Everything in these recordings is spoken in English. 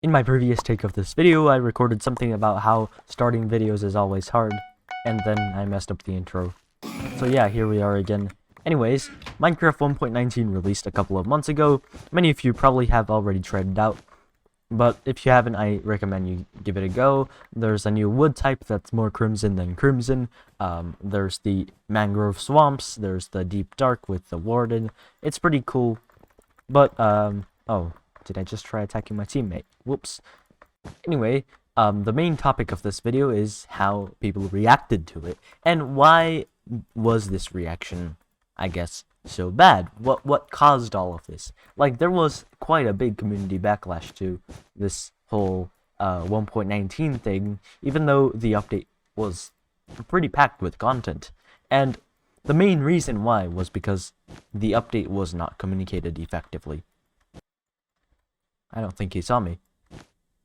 In my previous take of this video, I recorded something about how starting videos is always hard, and then I messed up the intro. So yeah, here we are again. Anyways, Minecraft 1.19 released a couple of months ago. Many of you probably have already tried it out, but if you haven't, I recommend you give it a go. There's a new wood type that's more crimson than crimson. There's the mangrove swamps. There's the deep dark with the warden. It's pretty cool, but oh. Did I just try attacking my teammate? Whoops. Anyway, the main topic of this video is how people reacted to it, and why was this reaction, I guess, so bad? What caused all of this? Like, there was quite a big community backlash to this whole 1.19 thing, even though the update was pretty packed with content. And the main reason why was because the update was not communicated effectively. I don't think he saw me.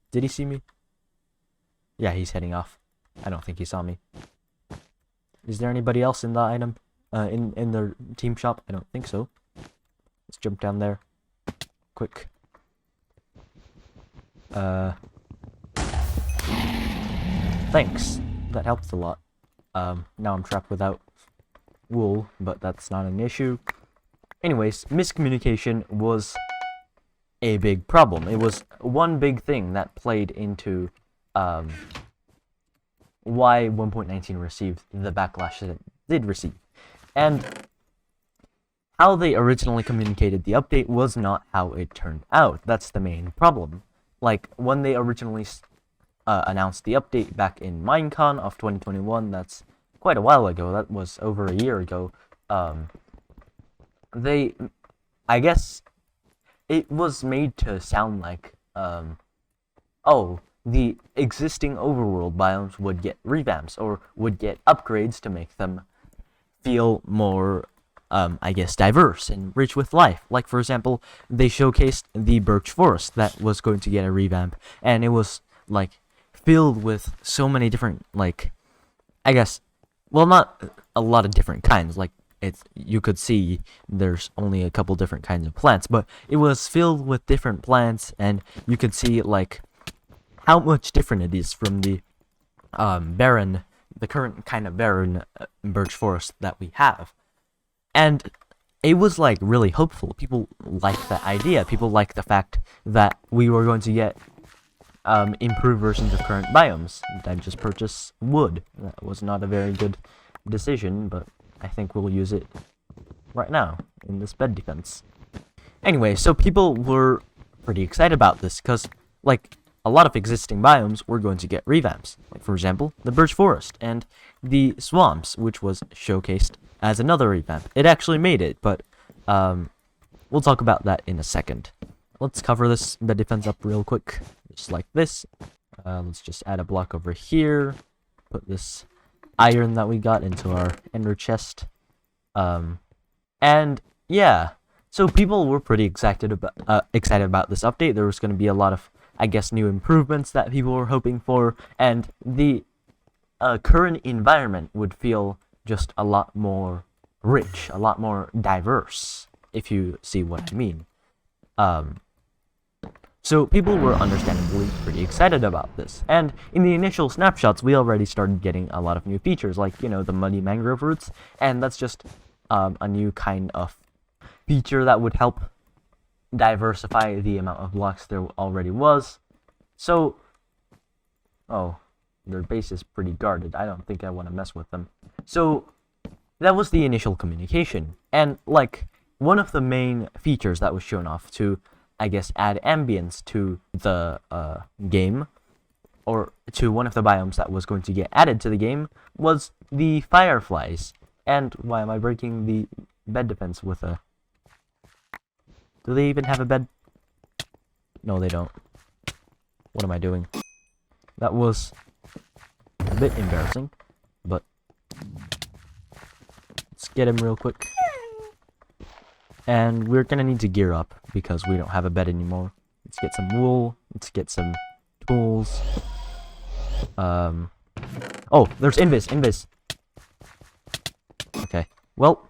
Did he see me? Yeah, he's heading off. I don't think he saw me. Is there anybody else in the item? In the team shop? I don't think so. Let's jump down there. Quick. Thanks. That helped a lot. Now I'm trapped without wool, but that's not an issue. Anyways, miscommunication was a big problem. It was one big thing that played into why 1.19 received the backlash that it did receive. And how they originally communicated the update was not how it turned out. That's the main problem. Like, when they originally announced the update back in Minecon of 2021, that's quite a while ago, that was over a year ago, I guess it was made to sound like, oh, the existing overworld biomes would get revamps, or would get upgrades to make them feel more, I guess, diverse and rich with life. Like, for example, they showcased the birch forest that was going to get a revamp, and it was, like, filled with so many different, like, I guess, well, not a lot of different kinds, like, you could see there's only a couple different kinds of plants, but it was filled with different plants, and you could see, like, how much different it is from the the current kind of barren birch forest that we have. And it was, like, really hopeful. People liked that idea. People liked the fact that we were going to get improved versions of current biomes. I just purchased wood. That was not a very good decision, but I think we'll use it right now in this bed defense. Anyway, so people were pretty excited about this because, like, a lot of existing biomes were going to get revamps. Like, for example, the birch forest and the swamps, which was showcased as another revamp. It actually made it, but we'll talk about that in a second. Let's cover this bed defense up real quick, just like this. Let's just add a block over here, put this iron that we got into our ender chest, and yeah, so people were pretty excited about this update. There was going to be a lot of, I guess, new improvements that people were hoping for, and the current environment would feel just a lot more rich, a lot more diverse, if you see what I mean. So people were understandably pretty excited about this, and in the initial snapshots we already started getting a lot of new features, like, you know, the muddy mangrove roots, and that's just a new kind of feature that would help diversify the amount of blocks there already was. So, oh, their base is pretty guarded. I don't think I want to mess with them. So that was the initial communication, and, like, one of the main features that was shown off to, I guess, add ambience to the game, or to one of the biomes that was going to get added to the game, was the fireflies. And why am I breaking the bed defense with a... Do they even have a bed? No, they don't. What am I doing? That was a bit embarrassing, but let's get him real quick. And we're gonna need to gear up because we don't have a bed anymore. Let's get some wool. Let's get some tools. Oh, there's invis. Okay. Well,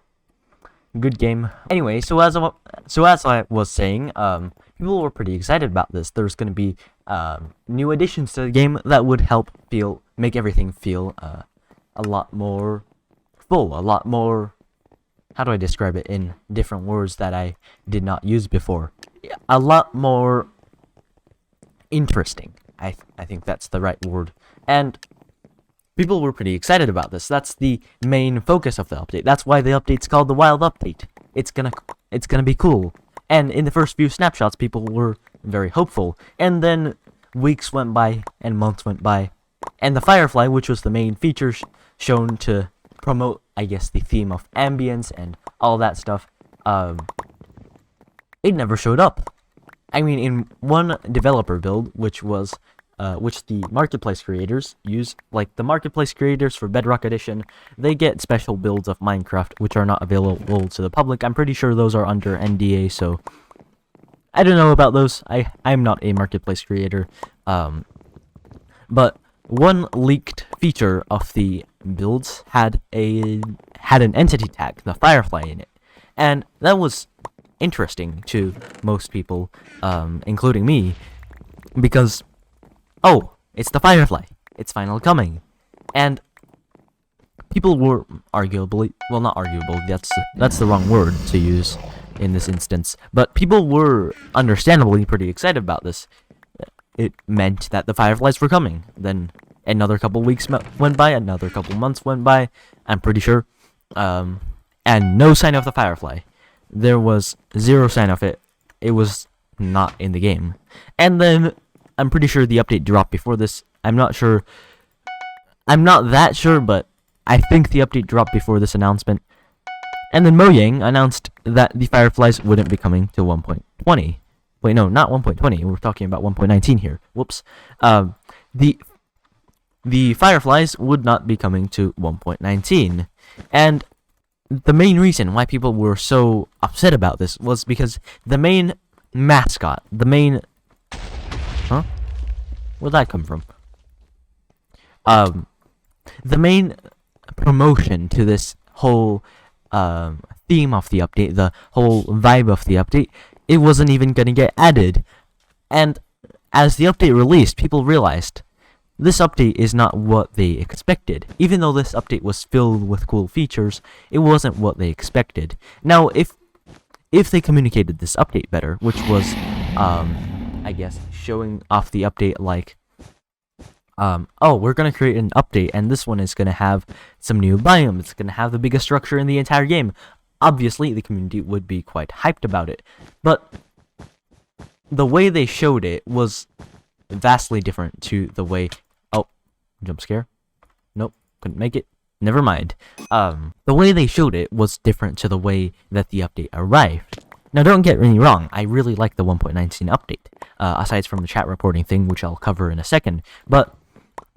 Good game. Anyway, so as I was saying, people were pretty excited about this. There's going to be new additions to the game that would help make everything feel a lot more full, a lot more. How do I describe it in different words that I did not use before? A lot more interesting. I think that's the right word. And people were pretty excited about this. That's the main focus of the update. That's why the update's called the Wild Update. It's gonna be cool. And in the first few snapshots, people were very hopeful. And then weeks went by and months went by, and the Firefly, which was the main feature shown to promote, I guess, the theme of ambience and all that stuff, it never showed up. I mean, in one developer build, which the marketplace creators use, like the marketplace creators for Bedrock Edition, they get special builds of Minecraft which are not available to the public. I'm pretty sure those are under NDA, so I don't know about those. I'm not a marketplace creator, but one leaked feature of the builds had an entity tag, the Firefly, in it, and that was interesting to most people, including me, because oh, it's the Firefly, it's finally coming. And people were arguably, well, not arguable, that's the wrong word to use in this instance, but people were understandably pretty excited about this. It meant that the Fireflies were coming. Then another couple weeks went by, another couple months went by, I'm pretty sure, and no sign of the Firefly. There was zero sign of it. It was not in the game. And then I'm pretty sure the update dropped before this. I'm not sure. I'm not that sure, but I think the update dropped before this announcement. And then Mojang announced that the Fireflies wouldn't be coming to 1.20. Wait, no, not 1.20. We're talking about 1.19 here. Whoops. The Fireflies would not be coming to 1.19. And the main reason why people were so upset about this was because the main mascot, Huh? Where'd that come from? The main promotion to this whole theme of the update, the whole vibe of the update, it wasn't even gonna get added. And as the update released, people realized this update is not what they expected. Even though this update was filled with cool features, it wasn't what they expected. Now, if they communicated this update better, which was, I guess, showing off the update like, oh, we're gonna create an update, and this one is gonna have some new biomes, it's gonna have the biggest structure in the entire game. Obviously, the community would be quite hyped about it, but the way they showed it was vastly different to the way... Oh, jump scare? Nope, couldn't make it. Never mind. The way they showed it was different to the way that the update arrived. Now, don't get me wrong, I really like the 1.19 update, aside from the chat reporting thing, which I'll cover in a second, but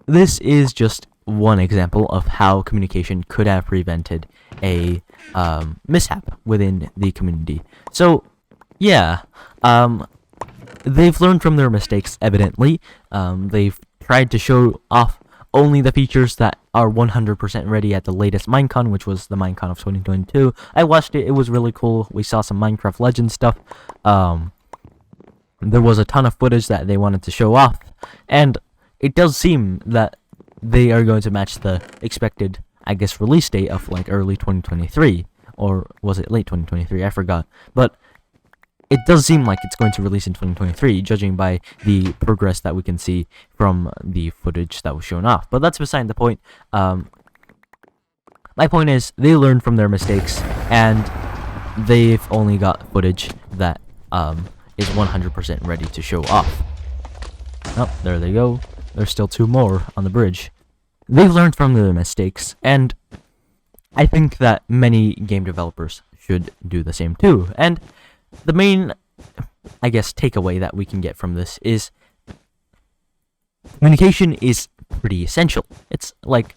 this is just one example of how communication could have prevented a mishap within the community. So, yeah, they've learned from their mistakes, evidently. They've tried to show off only the features that are 100% ready at the latest Minecon, which was the Minecon of 2022. I watched it, it was really cool. We saw some Minecraft Legends stuff. There was a ton of footage that they wanted to show off, and it does seem that they are going to match the expected, I guess, release date of like early 2023, or was it late 2023? I forgot. But it does seem like it's going to release in 2023, judging by the progress that we can see from the footage that was shown off. But that's beside the point. My point is, they learned from their mistakes, and they've only got footage that is 100% ready to show off. Oh, there they go. There's still two more on the bridge. They've learned from their mistakes, and I think that many game developers should do the same too. And the main, I guess, takeaway that we can get from this is communication is pretty essential. It's like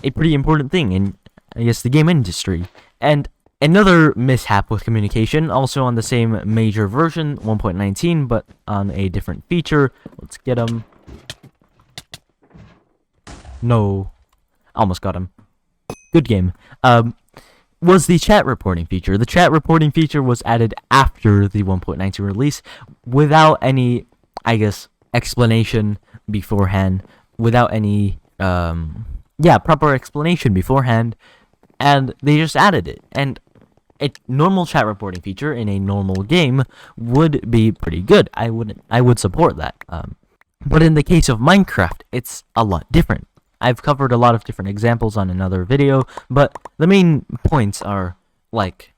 a pretty important thing in, I guess, the game industry. And another mishap with communication, also on the same major version, 1.19, but on a different feature. Let's get him. No. Almost got him. Good game. was the chat reporting feature. The chat reporting feature was added after the 1.19 release without any, I guess, explanation beforehand, without any, proper explanation beforehand, and they just added it. And a normal chat reporting feature in a normal game would be pretty good. I would support that. But in the case of Minecraft, it's a lot different. I've covered a lot of different examples on another video, but the main points are, like,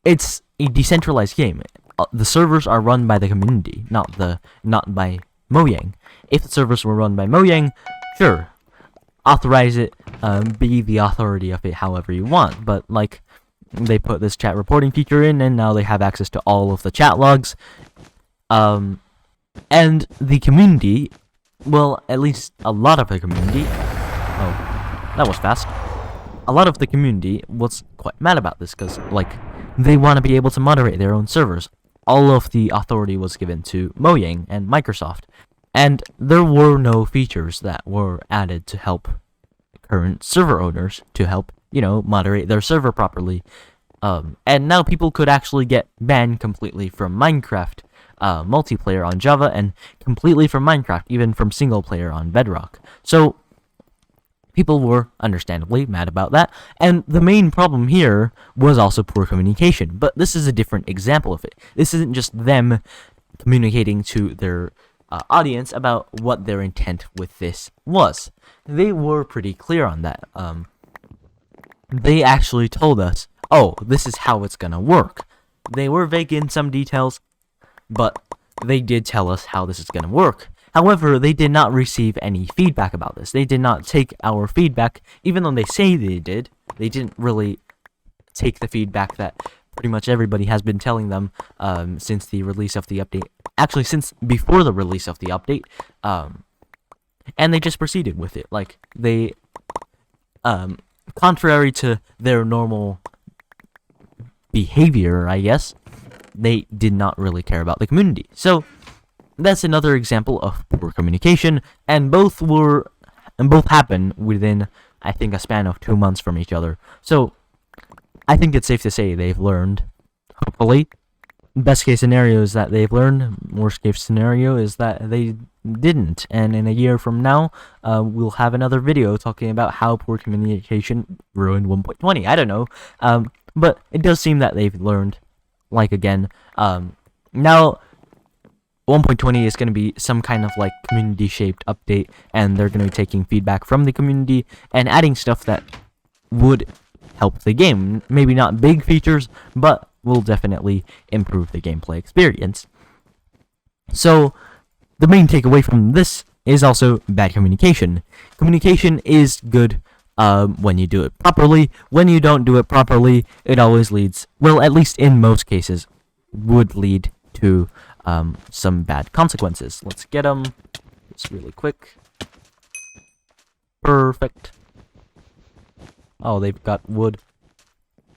it's a decentralized game. The servers are run by the community, not by Mojang. If the servers were run by Mojang, sure, authorize it, be the authority of it however you want, but, like, they put this chat reporting feature in, and now they have access to all of the chat logs, and the community, well, at least a lot of the community, oh, that was fast, a lot of the community was quite mad about this, because, like, they want to be able to moderate their own servers. All of the authority was given to Mojang and Microsoft, and there were no features that were added to help current server owners to help, moderate their server properly. And now people could actually get banned completely from Minecraft multiplayer on Java, and completely from Minecraft, even from single player on Bedrock. So people were understandably mad about that, and the main problem here was also poor communication. But this is a different example of it. This isn't just them communicating to their audience about what their intent with this was. They were pretty clear on that. They actually told us, oh, this is how it's gonna work. They were vague in some details, but they did tell us how this is gonna work. However, they did not receive any feedback about this. They did not take our feedback, even though they say they did. They didn't really take the feedback that pretty much everybody has been telling them since the release of the update. Actually, since before the release of the update. And they just proceeded with it. Like, they, contrary to their normal behavior, I guess, they did not really care about the community. So that's another example of poor communication, and both happened within, I think, a span of 2 months from each other. So I think it's safe to say they've learned, hopefully. Best case scenario is that they've learned. Worst case scenario is that they didn't. And in a year from now, we'll have another video talking about how poor communication ruined 1.20. I don't know. But it does seem that they've learned. Like, again, now 1.20 is going to be some kind of, like, community-shaped update, and they're going to be taking feedback from the community and adding stuff that would help the game. Maybe not big features, but will definitely improve the gameplay experience. So, the main takeaway from this is also bad communication. Communication is good when you do it properly. When you don't do it properly, it always leads, well, at least in most cases, would lead to some bad consequences. Let's get them just really quick. Perfect. Oh, they've got wood.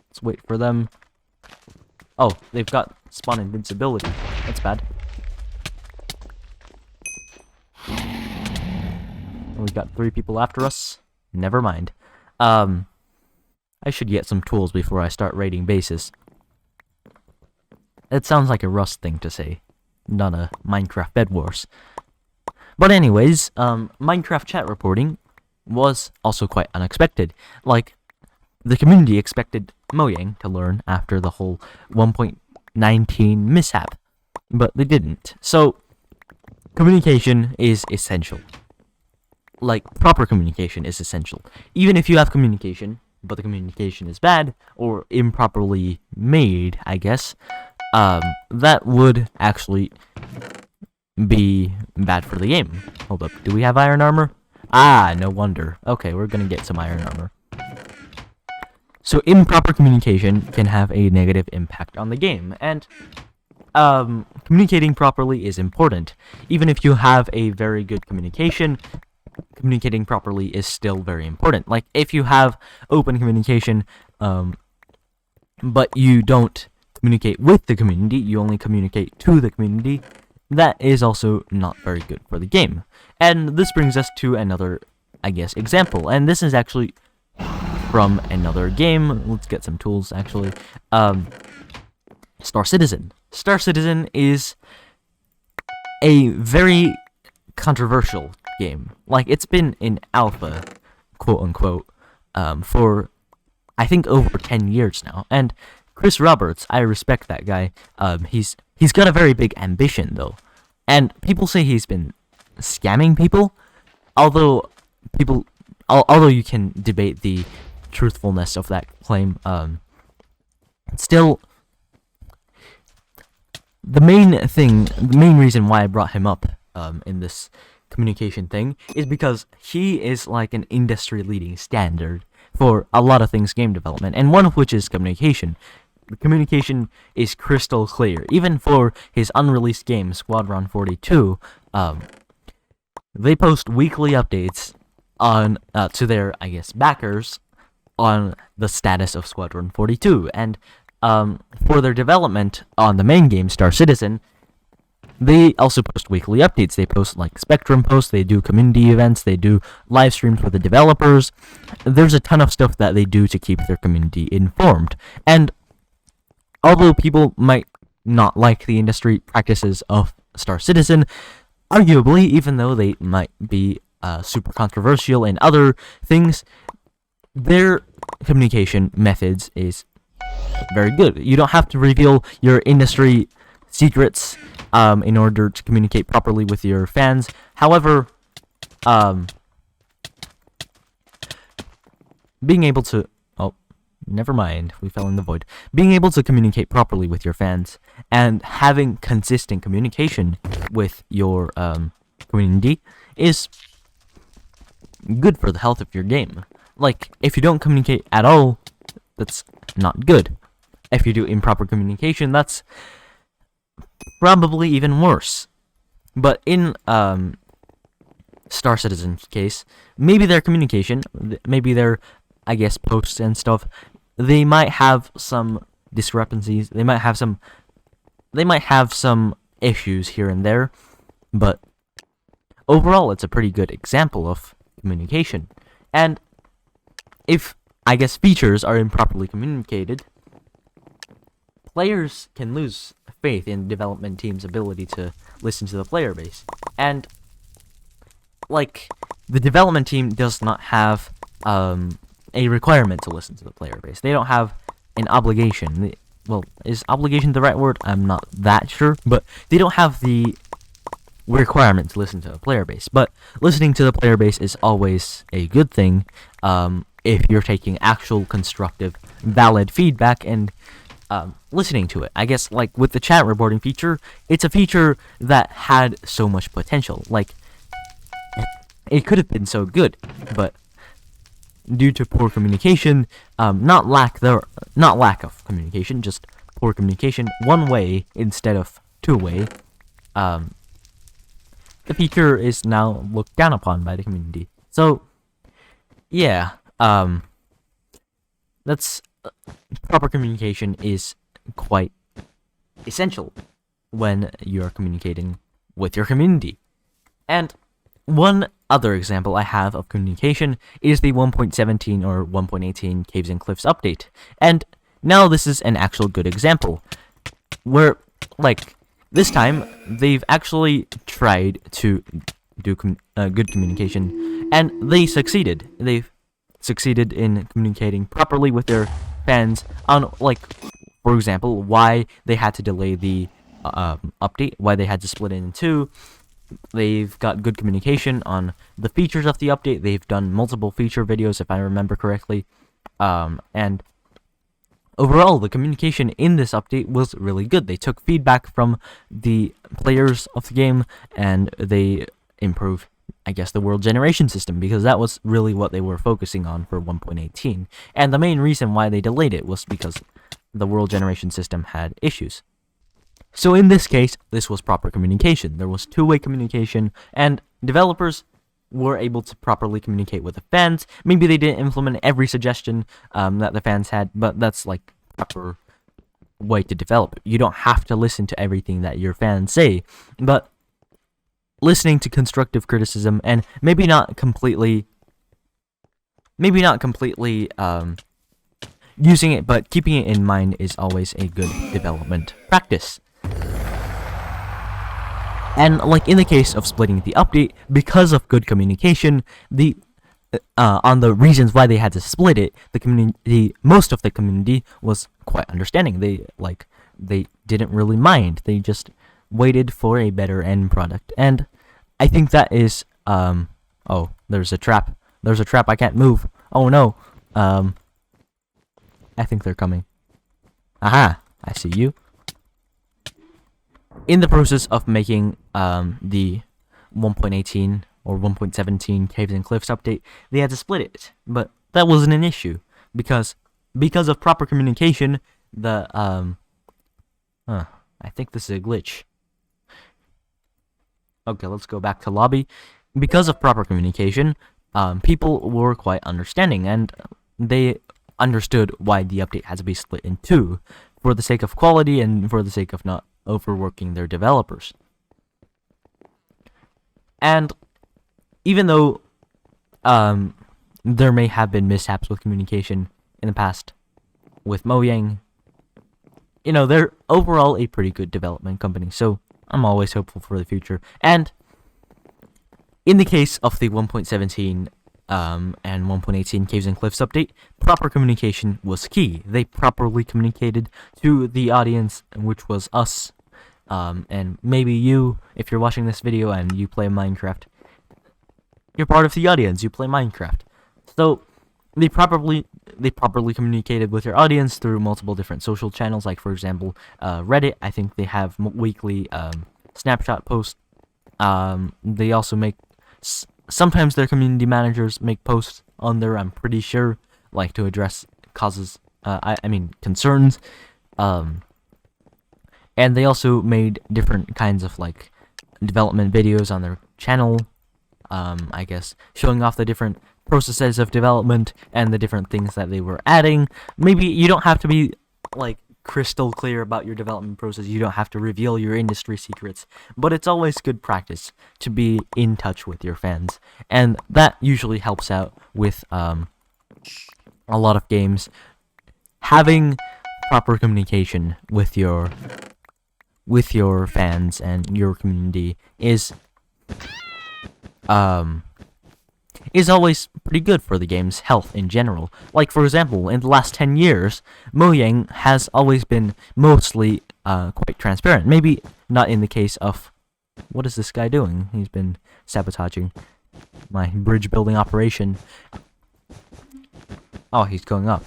Let's wait for them. Oh, they've got spawn invincibility. That's bad. We've got 3 people after us. Never mind. I should get some tools before I start raiding bases. It sounds like a Rust thing to say, not a Minecraft Bedwars. But anyways, Minecraft chat reporting was also quite unexpected. Like, the community expected Mojang to learn after the whole 1.19 mishap, but they didn't. So, communication is essential. Like, proper communication is essential. Even if you have communication, but the communication is bad, or improperly made, I guess, that would actually be bad for the game. Hold up, do we have iron armor? Ah, no wonder. Okay, we're gonna get some iron armor. So improper communication can have a negative impact on the game, and communicating properly is important. Even if you have a very good communication, communicating properly is still very important. Like, if you have open communication, but you don't communicate with the community, you only communicate to the community, that is also not very good for the game. And this brings us to another, I guess, example, and this is actually from another game. Let's get some tools, actually. Star Citizen. Star Citizen is a very controversial game. Like, it's been in alpha, quote-unquote, for, I think, over 10 years now. And Chris Roberts, I respect that guy. He's got a very big ambition, though. And people say he's been scamming people, although you can debate the truthfulness of that claim. Still, the main reason why I brought him up in this communication thing is because he is like an industry-leading standard for a lot of things game development, and one of which is communication. The communication is crystal clear. Even for his unreleased game, Squadron 42, they post weekly updates on to their, I guess, backers on the status of Squadron 42, and for their development on the main game, Star Citizen, they also post weekly updates. They post like Spectrum posts, they do community events, they do live streams for the developers. There's a ton of stuff that they do to keep their community informed. And although people might not like the industry practices of Star Citizen, arguably, even though they might be super controversial in other things, their communication methods is very good. You don't have to reveal your industry secrets in order to communicate properly with your fans. However, being able to... Oh, never mind. We fell in the void. Being able to communicate properly with your fans and having consistent communication with your community is good for the health of your game. Like, if you don't communicate at all, that's not good. If you do improper communication, that's probably even worse. But in Star Citizen's case, maybe their communication, maybe their, I guess, posts and stuff, they might have some discrepancies. They might have some issues here and there, but overall, it's a pretty good example of communication. And if, I guess, features are improperly communicated, players can lose faith in development team's ability to listen to the player base. And, like, the development team does not have a requirement to listen to the player base. They don't have an obligation. Well, is obligation the right word? I'm not that sure, but they don't have the requirement to listen to the player base. But listening to the player base is always a good thing if you're taking actual constructive, valid feedback and listening to it. I guess, like, with the chat reporting feature, it's a feature that had so much potential. Like, it could have been so good, but due to poor communication, not lack of communication, just poor communication, one way instead of two-way, the feature is now looked down upon by the community. So, yeah, that's proper communication is quite essential when you're communicating with your community. And one other example I have of communication is the 1.17 or 1.18 Caves and Cliffs update. And now this is an actual good example where, like, this time they've actually tried to do good communication, and they succeeded. They've succeeded in communicating properly with their fans on, like, for example, why they had to delay the update, why they had to split it in two. They've got good communication on the features of the update. They've done multiple feature videos, if I remember correctly. And overall, the communication in this update was really good. They took feedback from the players of the game, and they improved, I guess, the world generation system, because that was really what they were focusing on for 1.18. And the main reason why they delayed it was because the world generation system had issues. So in this case, this was proper communication. There was two-way communication, and developers were able to properly communicate with the fans. Maybe they didn't implement every suggestion that the fans had, but that's like proper way to develop. You don't have to listen to everything that your fans say, but listening to constructive criticism and maybe not completely maybe not completely using it, but keeping it in mind is always a good development practice. And like in the case of splitting the update, because of good communication, the on the reasons why they had to split it, most of the community was quite understanding. They didn't really mind. They just waited for a better end product. And I think that is oh, there's a trap. There's a trap. I can't move. Oh no. I think they're coming. Aha! I see you. In the process of making the 1.18 or 1.17 Caves and Cliffs update, they had to split it, but that wasn't an issue because of proper communication. The I think this is a glitch. Okay, let's go back to lobby. Because of proper communication, people were quite understanding, and they understood why the update had to be split in two, for the sake of quality and for the sake of not overworking their developers. And even though there may have been mishaps with communication in the past with Mojang, you know, they're overall a pretty good development company, so I'm always hopeful for the future. And in the case of the 1.17 and 1.18 Caves and Cliffs update, proper communication was key. They properly communicated to the audience, which was us, and maybe you, if you're watching this video and you play Minecraft. You're part of the audience, you play Minecraft. So they properly communicated with your audience through multiple different social channels, like for example Reddit. I think they have weekly snapshot posts. They also make sometimes their community managers make posts on there, I'm pretty sure, like to address causes, I mean concerns. And they also made different kinds of like development videos on their channel, I guess showing off the different processes of development and the different things that they were adding. Maybe you don't have to be like crystal clear about your development process, you don't have to reveal your industry secrets, but it's always good practice to be in touch with your fans, and that usually helps out with a lot of games. Having proper communication with your fans and your community is always pretty good for the game's health in general. Like, for example, in the last 10 years, Mojang has always been mostly quite transparent. Maybe not in the case of... What is this guy doing? He's been sabotaging my bridge building operation. Oh, he's going up.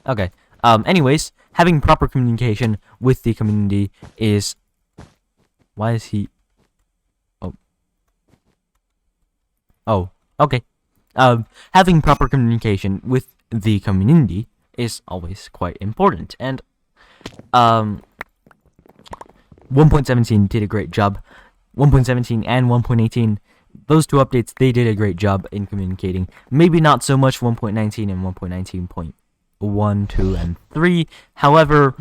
Okay. Anyways, having proper communication with the community is... Why is he... Oh, okay. Having proper communication with the community is always quite important, and 1.17 did a great job. 1.17 and 1.18, those two updates, they did a great job in communicating. Maybe not so much 1.19 and 1.19.1, 2, and 3. However,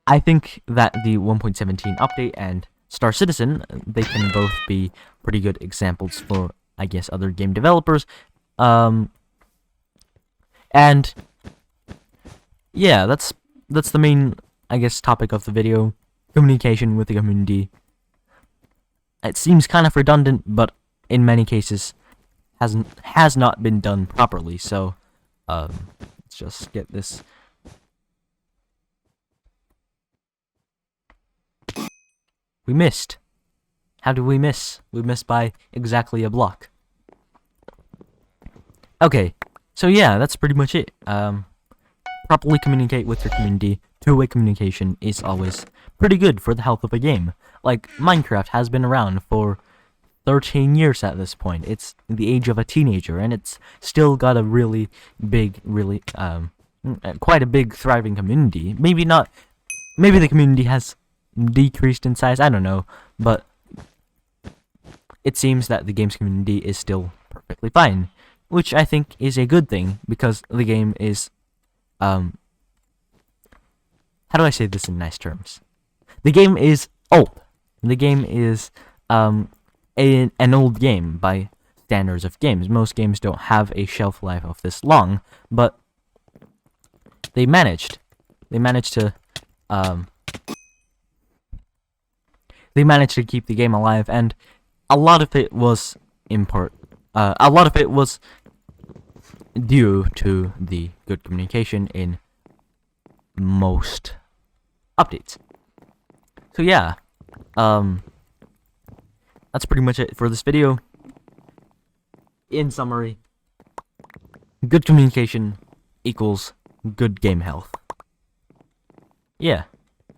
I think that the 1.17 update and Star Citizen, they can both be pretty good examples for, I guess, other game developers. And yeah, that's the main, I guess, topic of the video: communication with the community. It seems kind of redundant, but in many cases has not been done properly. So let's just get this. We missed. How did we miss? We missed by exactly a block. Okay, so yeah, that's pretty much it. Properly communicate with your community. Two-way communication is always pretty good for the health of a game. Like, Minecraft has been around for 13 years at this point. It's the age of a teenager, and it's still got a really big, quite a big thriving community. Maybe the community has decreased in size, I don't know, but it seems that the game's community is still perfectly fine, which I think is a good thing, because the game is, how do I say this in nice terms? The game is old. The game is an old game by standards of games. Most games don't have a shelf life of this long, but they managed. They managed to keep the game alive, and a lot of it was a lot of it was due to the good communication in most updates. So yeah, that's pretty much it for this video. In summary, good communication equals good game health. Yeah,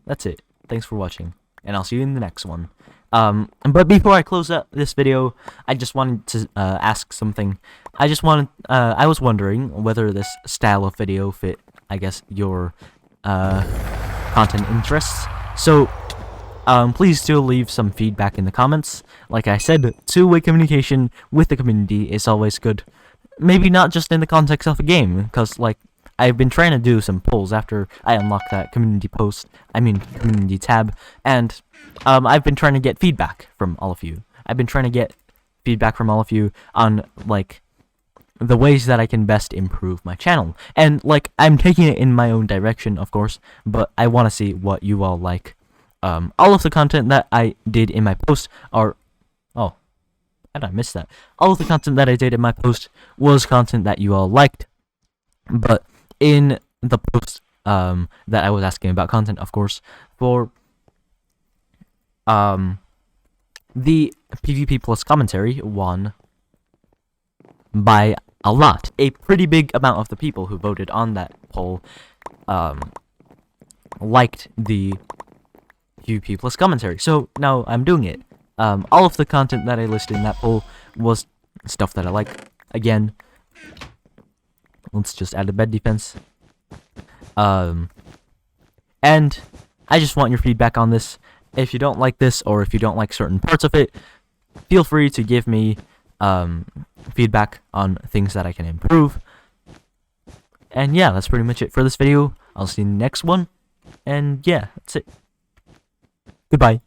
that's it. Thanks for watching, and I'll see you in the next one. But before I close out this video, I just wanted to ask something. I was wondering whether this style of video fit, I guess, your content interests. So please do leave some feedback in the comments. Like I said, two-way communication with the community is always good. Maybe not just in the context of a game, because like I've been trying to do some polls after I unlock that community tab, and I've been trying to get feedback from all of you. I've been trying to get feedback from all of you on like the ways that I can best improve my channel, and like I'm taking it in my own direction, of course, but I want to see what you all like. All of the content that I did in my post are how did I miss that? All of the content that I did in my post was content that you all liked, but in the post that I was asking about content, of course, for the PvP plus commentary won by a lot. A pretty big amount of the people who voted on that poll liked the PvP plus commentary. So now I'm doing it. All of the content that I listed in that poll was stuff that I like. Again, let's just add a bed defense. And I just want your feedback on this. If you don't like this, or if you don't like certain parts of it, feel free to give me feedback on things that I can improve. And yeah, that's pretty much it for this video. I'll see you in the next one. And yeah, that's it. Goodbye.